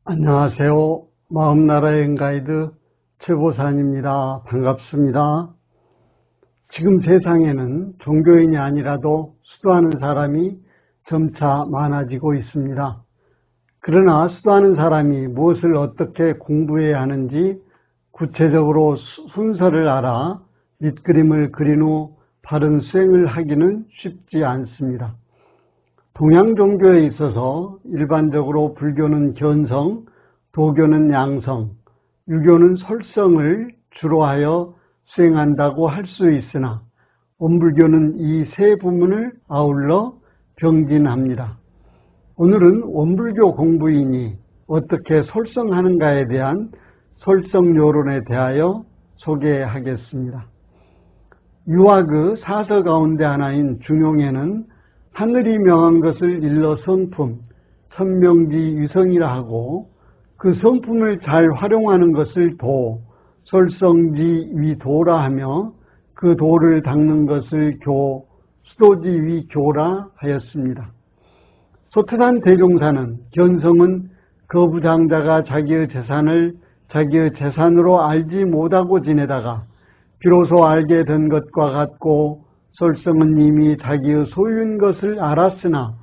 안녕하세요. 마음나라 여행가이드 최보산입니다. 반갑습니다. 지금 세상에는 종교인이 아니라도 수도하는 사람이 점차 많아지고 있습니다. 그러나 수도하는 사람이 무엇을 어떻게 공부해야 하는지 구체적으로 순서를 알아 밑그림을 그린 후 바른 수행을 하기는 쉽지 않습니다. 동양 종교에 있어서 일반적으로 불교는 견성, 도교는 양성, 유교는 설성을 주로 하여 수행한다고 할 수 있으나 원불교는 이 세 부문을 아울러 병진합니다. 오늘은 원불교 공부인이 어떻게 설성하는가에 대한 설성요론에 대하여 소개하겠습니다. 유학의 사서 가운데 하나인 중용에는 하늘이 명한 것을 일러 성품, 천명지 유성이라 하고 그 성품을 잘 활용하는 것을 도, 설성지 위도라 하며 그 도를 닦는 것을 교, 수도지 위교라 하였습니다. 소태산 대종사는 견성은 거부장자가 자기의 재산을 자기의 재산으로 알지 못하고 지내다가 비로소 알게 된 것과 같고 설성은 이미 자기의 소유인 것을 알았으나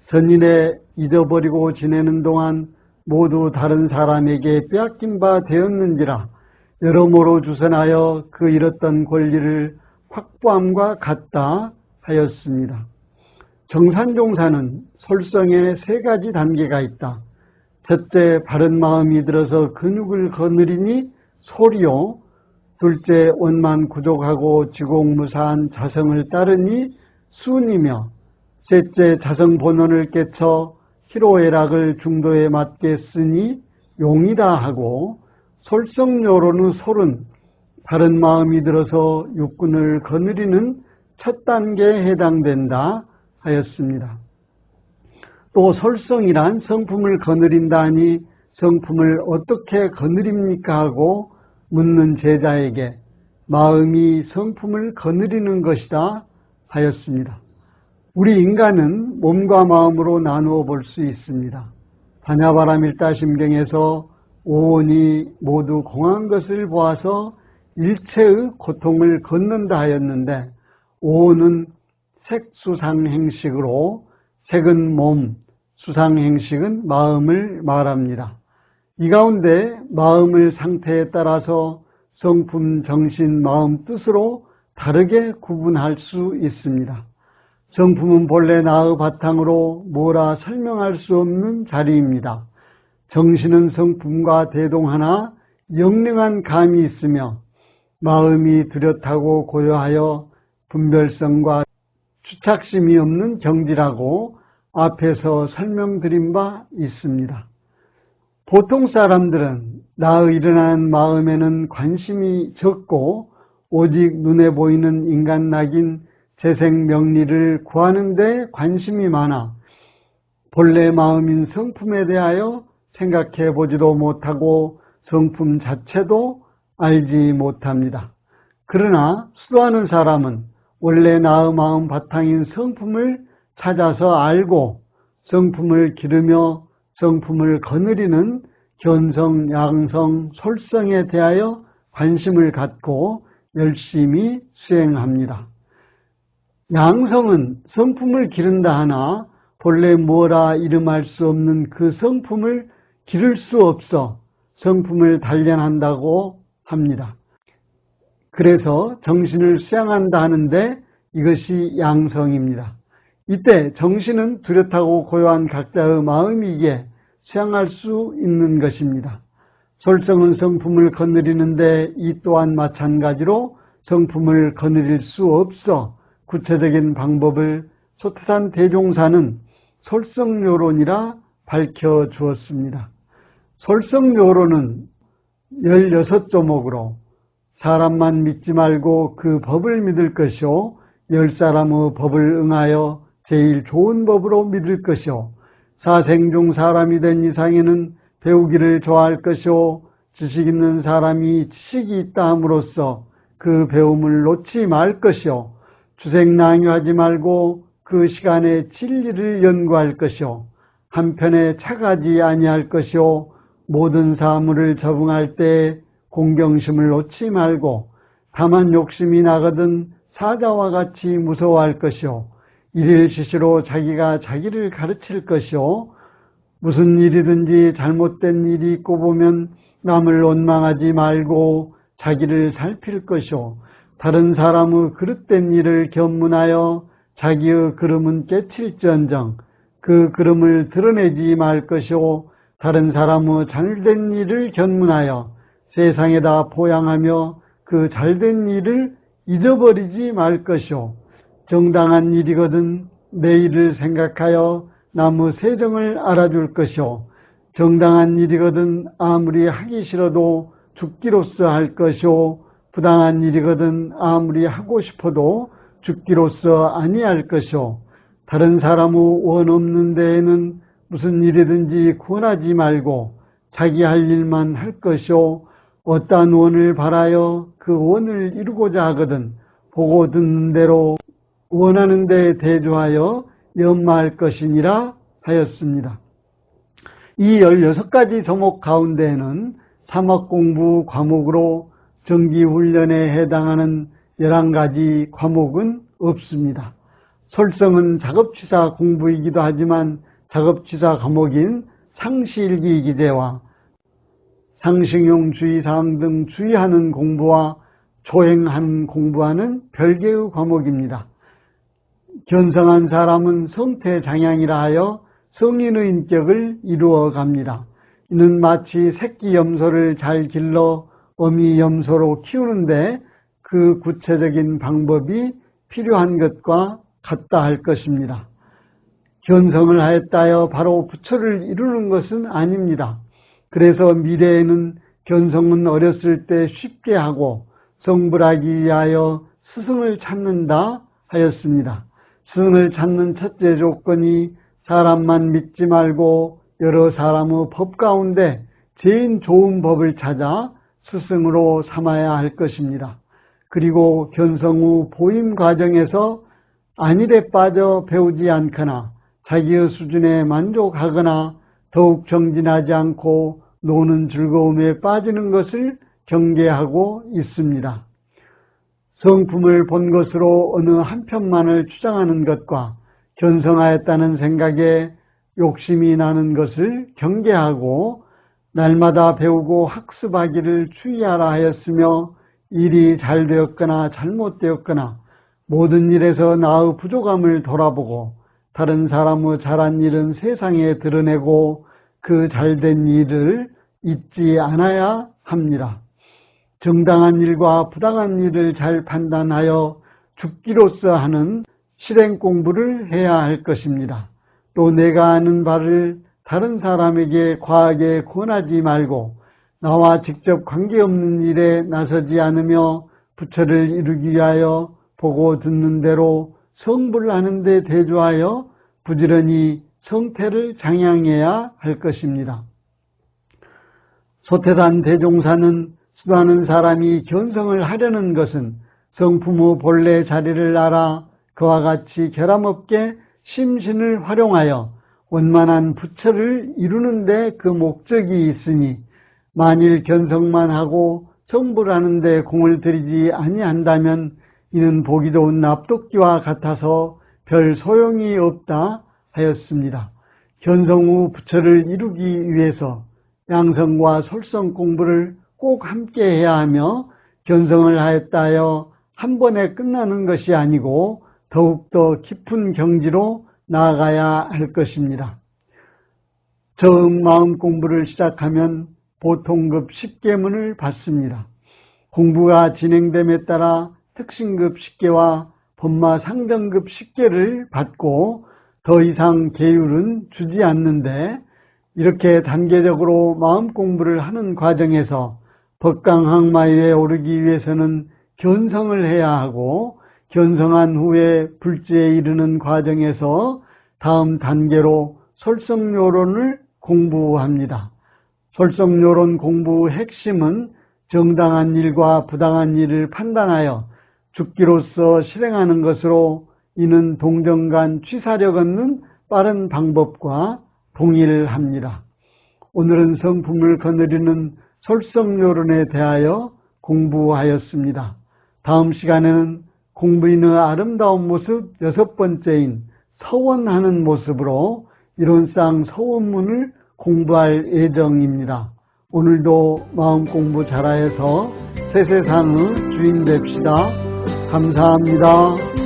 전인에 잊어버리고 지내는 동안 모두 다른 사람에게 빼앗긴 바 되었는지라 여러모로 주선하여 그 잃었던 권리를 확보함과 같다 하였습니다. 정산종사는 설성에 세 가지 단계가 있다. 첫째, 바른 마음이 들어서 근육을 거느리니 소리요. 둘째, 원만 구족하고 지공무사한 자성을 따르니 순이며, 셋째, 자성 본원을 깨쳐 희로애락을 중도에 맞게 쓰니 용이다 하고, 설성요론의 솔은 바른 마음이 들어서 육군을 거느리는 첫 단계에 해당된다 하였습니다. 또 설성이란 성품을 거느린다 하니 성품을 어떻게 거느립니까 하고 묻는 제자에게 마음이 성품을 거느리는 것이다 하였습니다. 우리 인간은 몸과 마음으로 나누어 볼 수 있습니다. 다냐바라밀다심경에서 오온이 모두 공한 것을 보아서 일체의 고통을 걷는다 하였는데 오온은 색수상행식으로 색은 몸, 수상행식은 마음을 말합니다. 이 가운데 마음의 상태에 따라서 성품, 정신, 마음 뜻으로 다르게 구분할 수 있습니다. 성품은 본래 나의 바탕으로 뭐라 설명할 수 없는 자리입니다. 정신은 성품과 대동하나 영령한 감이 있으며 마음이 뚜렷하고 고요하여 분별성과 추착심이 없는 경지라고 앞에서 설명드린 바 있습니다. 보통 사람들은 나의 일어나는 마음에는 관심이 적고 오직 눈에 보이는 인간 낙인 재생명리를 구하는 데 관심이 많아 본래 마음인 성품에 대하여 생각해 보지도 못하고 성품 자체도 알지 못합니다. 그러나 수도하는 사람은 원래 나의 마음 바탕인 성품을 찾아서 알고 성품을 기르며 성품을 거느리는 견성, 양성, 설성에 대하여 관심을 갖고 열심히 수행합니다. 양성은 성품을 기른다 하나 본래 뭐라 이름할 수 없는 그 성품을 기를 수 없어 성품을 단련한다고 합니다. 그래서 정신을 수양한다 하는데 이것이 양성입니다. 이때 정신은 뚜렷하고 고요한 각자의 마음이기에 수양할 수 있는 것입니다. 설성은 성품을 거느리는데 이 또한 마찬가지로 성품을 거느릴 수 없어 구체적인 방법을 소태산 대종사는 설성요론이라 밝혀주었습니다. 설성요론은 16조목으로 사람만 믿지 말고 그 법을 믿을 것이요 10사람의 법을 응하여 제일 좋은 법으로 믿을 것이요 사생중 사람이 된 이상에는 배우기를 좋아할 것이요 지식 있는 사람이 지식이 있다 함으로써 그 배움을 놓지 말 것이요 주색낭유하지 말고 그 시간에 진리를 연구할 것이요 한편에 차가지 아니할 것이요 모든 사물을 적응할 때 공경심을 놓지 말고 다만 욕심이 나거든 사자와 같이 무서워할 것이요 일일시시로 자기가 자기를 가르칠 것이요 무슨 일이든지 잘못된 일이 있고 보면 남을 원망하지 말고 자기를 살필 것이요 다른 사람의 그릇된 일을 견문하여 자기의 그름은 깨칠지언정 그 그름을 드러내지 말 것이요 다른 사람의 잘된 일을 견문하여 세상에다 보양하며 그 잘된 일을 잊어버리지 말 것이요 정당한 일이거든 내 일을 생각하여 남의 세정을 알아줄 것이요 정당한 일이거든 아무리 하기 싫어도 죽기로써 할 것이요 부당한 일이거든 아무리 하고 싶어도 죽기로써 아니할 것이요 다른 사람의 원 없는 데에는 무슨 일이든지 권하지 말고 자기 할 일만 할 것이요 어떠한 원을 바라여 그 원을 이루고자 하거든 보고 듣는 대로 원하는 데 대조하여 연마할 것이니라 하였습니다. 이 16가지 제목 가운데에는 사막공부 과목으로 정기훈련에 해당하는 11가지 과목은 없습니다. 솔성은 작업취사 공부이기도 하지만 작업취사 과목인 상시일기 기재와 상식용 주의사항 등 주의하는 공부와 조행하는 공부와는 별개의 과목입니다. 견성한 사람은 성태장양이라 하여 성인의 인격을 이루어 갑니다. 이는 마치 새끼 염소를 잘 길러 어미 염소로 키우는데 그 구체적인 방법이 필요한 것과 같다 할 것입니다. 견성을 하였다여 바로 부처를 이루는 것은 아닙니다. 그래서 미래에는 견성은 어렸을 때 쉽게 하고 성불하기 위하여 스승을 찾는다 하였습니다. 스승을 찾는 첫째 조건이 사람만 믿지 말고 여러 사람의 법 가운데 제일 좋은 법을 찾아 스승으로 삼아야 할 것입니다. 그리고 견성 후 보임 과정에서 안일에 빠져 배우지 않거나 자기의 수준에 만족하거나 더욱 정진하지 않고 노는 즐거움에 빠지는 것을 경계하고 있습니다. 성품을 본 것으로 어느 한편만을 주장하는 것과 견성하였다는 생각에 욕심이 나는 것을 경계하고 날마다 배우고 학습하기를 주의하라 하였으며 일이 잘 되었거나 잘못되었거나 모든 일에서 나의 부족함을 돌아보고 다른 사람의 잘한 일은 세상에 드러내고 그 잘된 일을 잊지 않아야 합니다. 정당한 일과 부당한 일을 잘 판단하여 죽기로써 하는 실행 공부를 해야 할 것입니다. 또 내가 아는 바를 다른 사람에게 과하게 권하지 말고 나와 직접 관계없는 일에 나서지 않으며 부처를 이루기 위하여 보고 듣는 대로 성불하는 데 대조하여 부지런히 성태를 장양해야 할 것입니다. 소태산 대종사는 수많은 사람이 견성을 하려는 것은 성품의 본래 자리를 알아 그와 같이 결함없게 심신을 활용하여 원만한 부처를 이루는 데 그 목적이 있으니 만일 견성만 하고 성불하는 데 공을 들이지 아니한다면 이는 보기 좋은 납독기와 같아서 별 소용이 없다 하였습니다. 견성 후 부처를 이루기 위해서 양성과 솔성 공부를 꼭 함께 해야 하며 견성을 하였다 하여 한 번에 끝나는 것이 아니고 더욱더 깊은 경지로 나아가야 할 것입니다. 처음 마음 공부를 시작하면 보통급 10계문을 받습니다. 공부가 진행됨에 따라 특신급 10계와 법마 상정급 10계를 받고 더 이상 계율은 주지 않는데 이렇게 단계적으로 마음 공부를 하는 과정에서 법강항마위에 오르기 위해서는 견성을 해야 하고 견성한 후에 불지에 이르는 과정에서 다음 단계로 솔성요론을 공부합니다. 솔성요론 공부 핵심은 정당한 일과 부당한 일을 판단하여 죽기로서 실행하는 것으로 이는 동정간 취사력 얻는 빠른 방법과 동일합니다. 오늘은 성품을 거느리는 솔성요론에 대하여 공부하였습니다. 다음 시간에는 공부인의 아름다운 모습 6번째인 서원하는 모습으로 이론상 서원문을 공부할 예정입니다. 오늘도 마음 공부 잘하여서 새 세상의 주인 됩시다. 감사합니다.